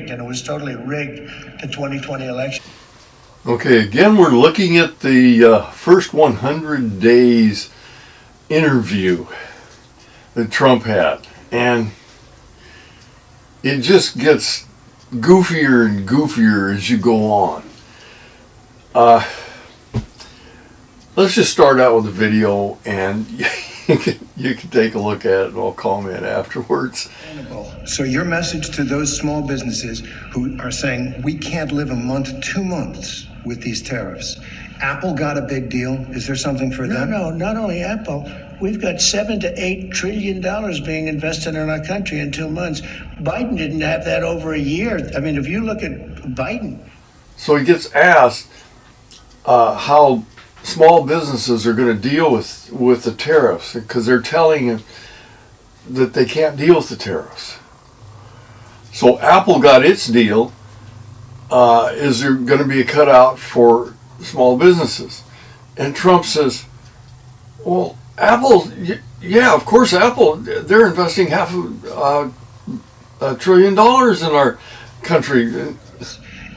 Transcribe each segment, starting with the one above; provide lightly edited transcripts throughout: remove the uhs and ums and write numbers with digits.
rigged, and it was totally rigged, the 2020 election. Okay, again, we're looking at the first 100 days interview that Trump had, and it just gets goofier and goofier as you go on. Let's just start out with the video, and you can take a look at it and I'll comment afterwards. So your message to those small businesses who are saying we can't live a month, 2 months with these tariffs. Apple got a big deal. Is there something for them? No, not only Apple. We've got $7 to $8 trillion being invested in our country in 2 months. Biden didn't have that over a year. I mean, if you look at Biden. So he gets asked how small businesses are going to deal with the tariffs, because they're telling him that they can't deal with the tariffs. So Apple got its deal. Is there going to be a cutout for small businesses? And Trump says, well, Apple, yeah, of course, Apple, they're investing $500 billion in our country.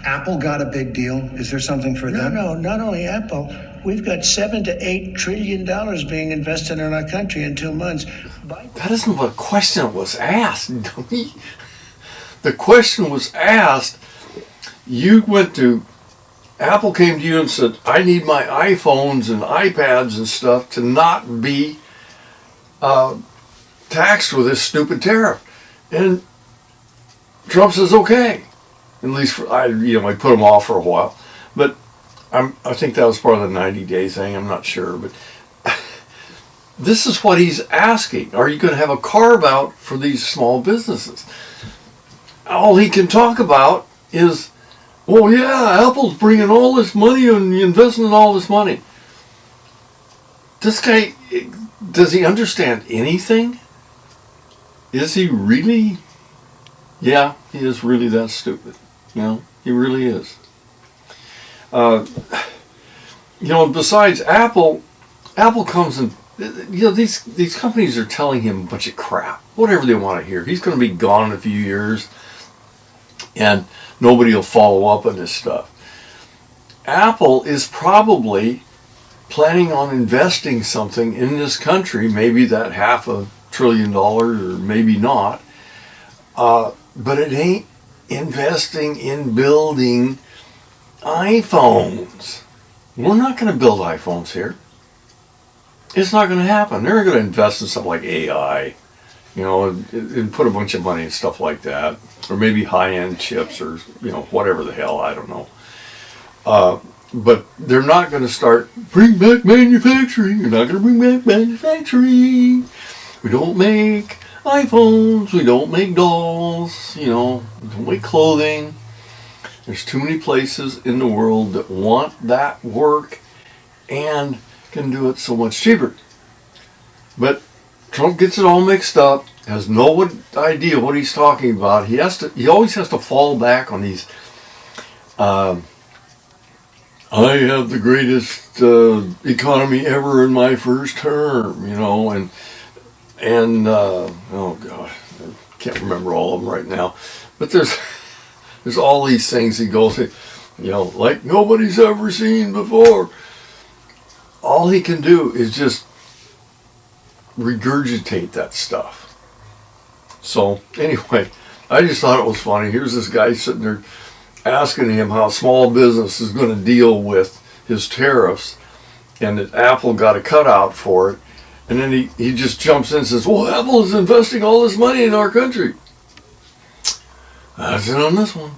Apple got a big deal. Is there something for them? No, not only Apple. We've got $7 to $8 trillion being invested in our country in 2 months. That isn't what question was asked, dummy. The question was asked, Apple came to you and said, I need my iPhones and iPads and stuff to not be taxed with this stupid tariff. And Trump says, okay. At least I put them off for a while. But I think that was part of the 90-day thing. I'm not sure. But this is what he's asking. Are you going to have a carve-out for these small businesses? All he can talk about is, well, yeah, Apple's bringing all this money and investing in all this money. This guy, does he understand anything? Is he really? Yeah, he is really that stupid. He really is. Besides Apple comes and, these companies are telling him a bunch of crap, whatever they want to hear. He's going to be gone in a few years, and nobody will follow up on this stuff. Apple is probably planning on investing something in this country, maybe that $500 billion or maybe not, but it ain't investing in building iPhones. We're not going to build iPhones here. It's not going to happen. They're going to invest in stuff like AI, and put a bunch of money in stuff like that, or maybe high-end chips, or whatever the hell, I don't know. But they're not going to bring back manufacturing. You're not going to bring back manufacturing. We don't make iPhones. We don't make dolls. We don't make clothing. There's too many places in the world that want that work and can do it so much cheaper. But Trump gets it all mixed up, has no idea what he's talking about. He always has to fall back on these, I have the greatest economy ever in my first term, and oh God, I can't remember all of them right now. But there's all these things he goes to, like nobody's ever seen before. All he can do is just regurgitate that stuff. So anyway, I just thought it was funny. Here's this guy sitting there asking him how small business is going to deal with his tariffs, and that Apple got a cutout for it. And then he just jumps in and says, well, Apple is investing all this money in our country. That's it on this one.